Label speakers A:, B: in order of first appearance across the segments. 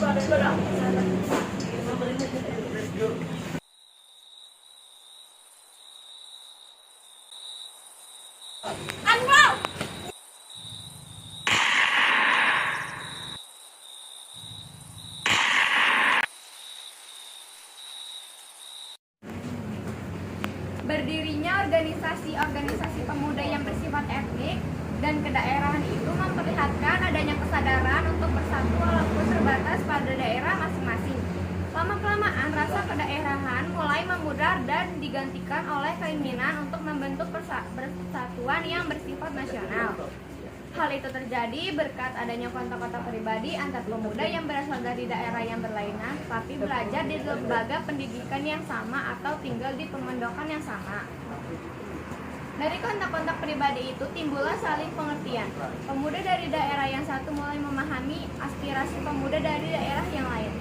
A: Berdirinya organisasi-organisasi pemuda yang bersifat etnik dan kedaerahan itu memperlihatkan adanya kesadaran untuk bersatu walaupun terbatas pada daerah masing-masing. Lama-kelamaan rasa kedaerahan mulai memudar dan digantikan oleh keinginan untuk membentuk persatuan yang bersifat nasional. Hal itu terjadi berkat adanya kontak-kontak pribadi antar pemuda yang berasal dari daerah yang berlainan, tapi belajar di lembaga pendidikan yang sama atau tinggal di pemondokan yang sama. Dari kontak-kontak pribadi itu timbullah saling pengertian. Pemuda dari daerah yang satu mulai memahami aspirasi pemuda dari daerah yang lain.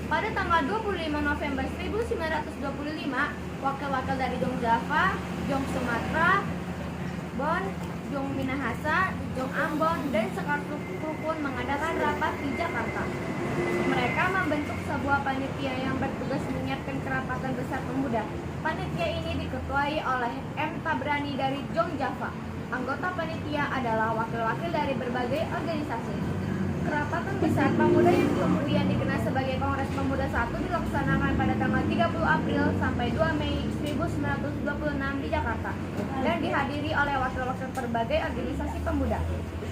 A: Pada tanggal 25 November 1925, wakil-wakil dari Jong Java, Jong Sumatera, Bon, Jong Minahasa, Jong Ambon, dan sekarang pun mengadakan rapat di Jakarta. Mereka membentuk sebuah panitia yang bertugas menyiapkan kerapatan besar pemuda. Panitia ini diketuai oleh M. Tabrani dari Jong Java. Anggota panitia adalah wakil-wakil dari berbagai organisasi. Kerapatan besar pemuda yang kemudian dikenal sebagai Kongres Pemuda 1 dilaksanakan pada tanggal 30 April sampai 2 Mei 1926 di Jakarta dan dihadiri oleh wakil-wakil berbagai organisasi pemuda.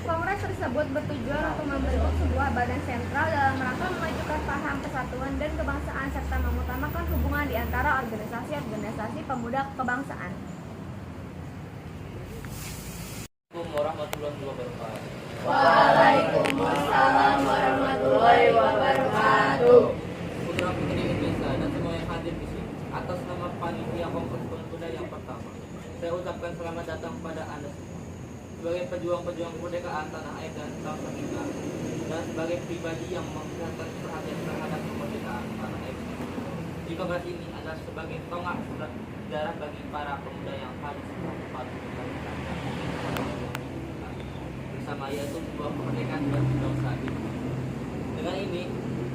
A: Kongres tersebut bertujuan untuk membentuk sebuah badan sentral dalam rangka memajukan paham persatuan dan kebangsaan serta mengutamakan hubungan di antara organisasi-organisasi pemuda kebangsaan.
B: Assalamualaikum warahmatullahi wabarakatuh.
C: Waalaikumsalam warahmatullahi wabarakatuh.
B: Putra putri Indonesia dan semua yang hadir di sini, atas nama panitia Kongres Pemuda yang pertama, saya ucapkan selamat datang kepada Anda semua. Sebagai pejuang-pejuang kemerdekaan tanah air dan bangsa kita, dan sebagai pribadi yang memperhatikan perhatian terhadap kemerdekaan tanah air, di kongres ini adalah sebagai tonggak sejarah bagi para pemuda yang harus melakukan bersama, yaitu sebuah kemerdekaan bagi bangsa ini. Dengan ini,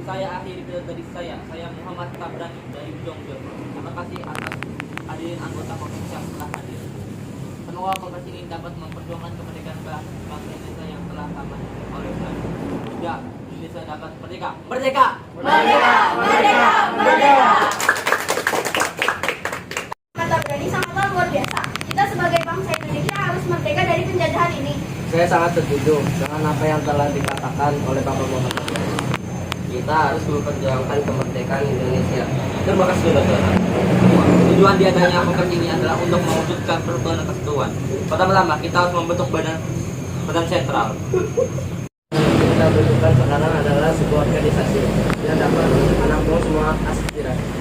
B: saya akhiri pidato dari saya Muhammad Tabrani dari Jong Java. Terima kasih atas hadirin anggota kongres yang telah hadir. Semoga kongres ini dapat memperjuangkan kemerdekaan bangsa Indonesia yang telah tamat oleh Belanda. Ya, Indonesia dapat merdeka. Merdeka!
C: Merdeka! Merdeka! Merdeka!
A: Kata berani sangatlah luar biasa. Kita sebagai bangsa Indonesia harus merdeka dari penjajahan ini.
D: Saya sangat setuju dengan apa yang telah dikatakan oleh Bapak Muhammad Tabrani. Kita harus memperjuangkan kemerdekaan Indonesia.
B: Terima kasih saudara. Tujuan diadanya kongres ini adalah untuk mewujudkan persatuan dan kesatuan. Pertama-tama kita harus membentuk badan sentral.
D: Kita butuhkan sekarang adalah sebuah organisasi yang dapat menampung semua aspirasi.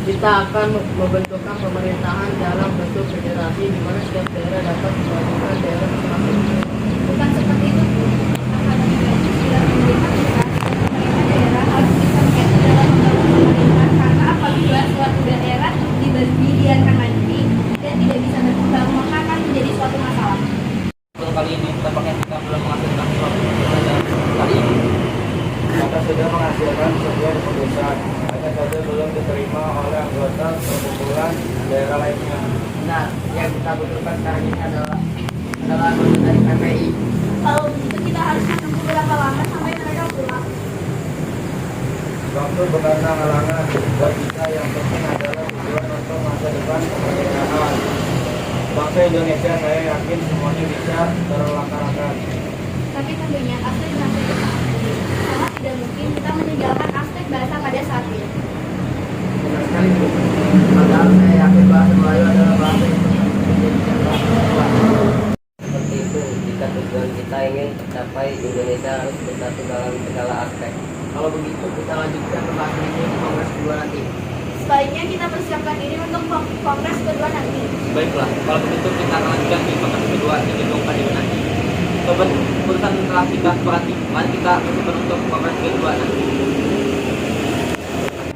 D: Kita akan membentukkan pemerintahan dalam bentuk federasi di mana setiap daerah dapat memajukan daerah masing-masing.
A: Bukan seperti itu. Akan bila pemerintah pusat dan pemerintah daerah harus bisa bekerja dalam membangun pemerintahan karena apabila suatu daerah dibiarkan mandiri dan tidak bisa berkembang maka akan menjadi suatu masalah.
B: Untuk kali ini, tampaknya kita belum menghasilkan suatu perbedaan kali ini.
D: Maka sudah menghasilkan sebuah keputusan, hanya saja belum diterima oleh anggota perkumpulan daerah lainnya.
C: Nah, yang kita butuhkan sekarang ini adalah anggota dari PPI.
A: Kalau begitu kita harus menunggu berapa lama sampai mereka pulang.
D: Waktu bukanlah halangan buat kita, yang penting adalah tujuan untuk masa depan kemerdekaan bangsa Indonesia. Saya yakin semuanya bisa terlaksanakan.
A: Tapi tentunya aspek sampai ke saat ini. Karena tidak mungkin kita meninggalkan aspek bahasa pada saat ini.
D: Benar sekali, Bu. Padahal saya yakin bahasa Melayu adalah bahasa yang seperti itu. Jika tujuan kita ingin tercapai, Indonesia harus bersatu dalam segala aspek.
C: Kalau begitu kita lanjutkan pembahasan ini di kongres kedua nanti.
A: Sebaiknya kita persiapkan diri untuk kongres kedua nanti.
B: Baiklah, kalau begitu kita akan lanjutkan di kongres kedua di gedung Kadin nanti. Keputusan telah kita sepakati, mari kita bersiap untuk kongres kedua nanti.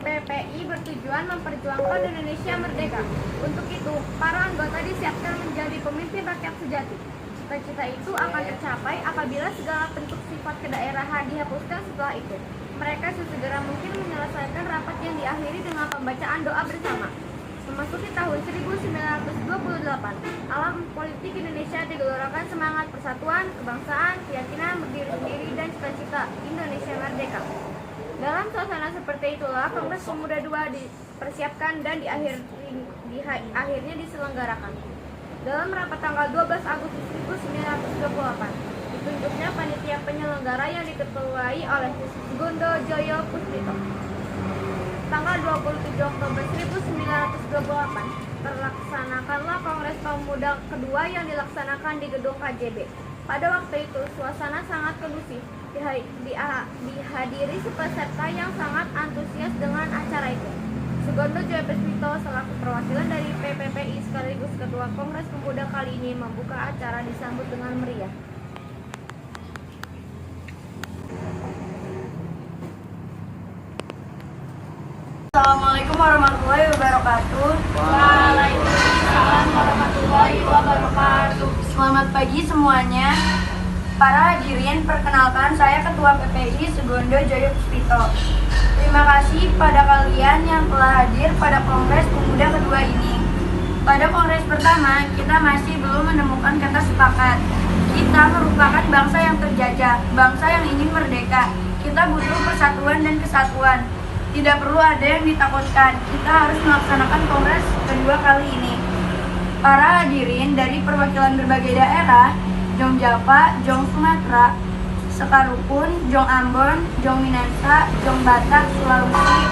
A: PPI bertujuan memperjuangkan Indonesia merdeka. Untuk itu, para anggota disiapkan menjadi pemimpin rakyat sejati. Cita-cita itu akan tercapai apabila segala bentuk sifat kedaerahan dihapuskan setelah itu. Mereka sesegera mungkin menyelesaikan rapat yang diakhiri dengan pembacaan doa bersama. Memasuki tahun 1928, alam politik Indonesia digelorakan semangat persatuan, kebangsaan, keyakinan berdiri sendiri, dan cita-cita Indonesia merdeka. Dalam suasana seperti itulah Kongres Pemuda II dipersiapkan dan akhirnya diselenggarakan. Dalam rapat tanggal 12 Agustus 1928, ditunjuknya panitia penyelenggara yang diketuai oleh Sugondo Joyo Puspito. Tanggal 27 Oktober 1928, terlaksanakanlah Kongres Pemuda kedua yang dilaksanakan di gedung KJB. Pada waktu itu, suasana sangat kondusif. Dihadiri peserta yang sangat antusias dengan acara itu. Sugondo Joyo Puspito selaku perwakilan dari PPPI sekaligus Ketua Kongres Pemuda kali ini membuka acara disambut dengan meriah.
E: Assalamualaikum warahmatullahi wabarakatuh.
A: Waalaikumsalam warahmatullahi wabarakatuh.
E: Selamat pagi semuanya. Para hadirin, perkenalkan saya Ketua PPI Sugondo Joyo Puspito. Terima kasih pada kalian yang telah hadir pada Kongres Pemuda kedua ini. Pada Kongres pertama, kita masih belum menemukan kata sepakat. Kita merupakan bangsa yang terjajah, bangsa yang ingin merdeka. Kita butuh persatuan dan kesatuan. Tidak perlu ada yang ditakutkan. Kita harus melaksanakan Kongres kedua kali ini. Para hadirin dari perwakilan berbagai daerah, Jong Java, Jong Sumatera, Sekarukun, Jong Ambon, Jong Minahasa, Jong Batak, Sulawesi,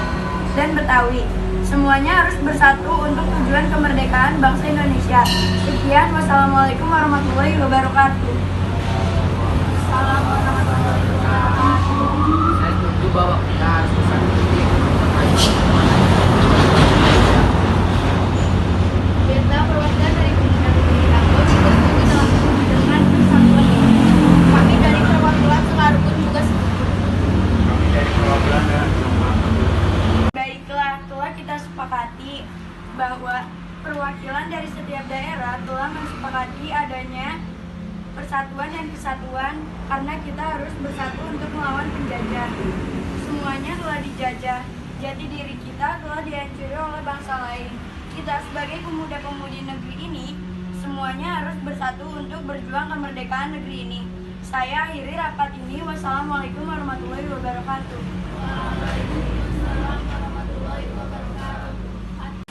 E: dan Betawi. Semuanya harus bersatu untuk tujuan kemerdekaan bangsa Indonesia. Sekian, wassalamualaikum warahmatullahi wabarakatuh.
C: Saya setuju bahwa kita harus bersatu.
A: Kita perwakilan dari Pemuda PPI Ambon juga setuju dalam dengan persatuan ini. Kami dari perwakilan Sekarukun juga setuju.
D: Kami dari perwakilan dan
E: Baiklah, telah kita sepakati bahwa perwakilan dari setiap daerah telah mensepakati adanya persatuan dan kesatuan karena kita harus bersatu untuk melawan penjajah. Semuanya telah dijajah, jati diri kita telah dihancuri oleh bangsa lain. Kita sebagai pemuda-pemudi negeri ini, semuanya harus bersatu untuk berjuang kemerdekaan negeri ini. Saya akhiri rapat ini. Wassalamualaikum warahmatullahi wabarakatuh.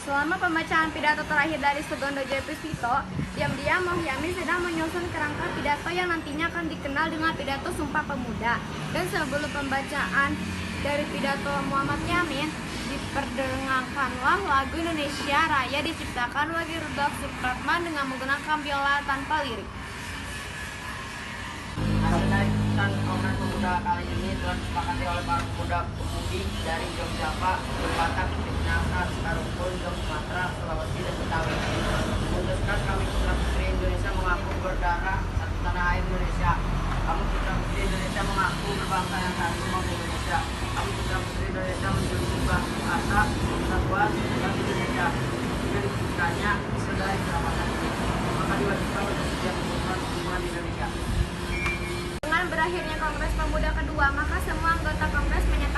A: Selama pembacaan pidato terakhir dari Sugondo Joyo Puspito, diam-diam Mohyamin sedang menyusun kerangka pidato yang nantinya akan dikenal dengan pidato Sumpah Pemuda. Dan sebelum pembacaan dari pidato Muhammad Yamin, diperdengarkanlah lagu Indonesia Raya diciptakan oleh Rudolf Supratman dengan menggunakan biola tanpa lirik.
C: Keputusan Kongres Pemuda kali ini telah disepakati oleh para pemuda pemudi dari Jong Java, Jong Batak, Minahasa, Sekarukun, Jong Sumatera, Sulawesi, dan Betawi. Memutuskan kami putra-putri Indonesia mengaku berdarah satu tanah air Indonesia. Kami putra-putri Indonesia mengaku berbangsa yang satu semua Indonesia. Kami putra-putri Indonesia menjunjung bahasa, persatuan, dan Indonesia. Dengan diciptanya sedaya keselamatan. Maka diwajibkan untuk setiap kebutuhan hubungan Indonesia.
A: Dengan berakhirnya Kongres Pemuda kedua, maka semua anggota Kongres menyatakan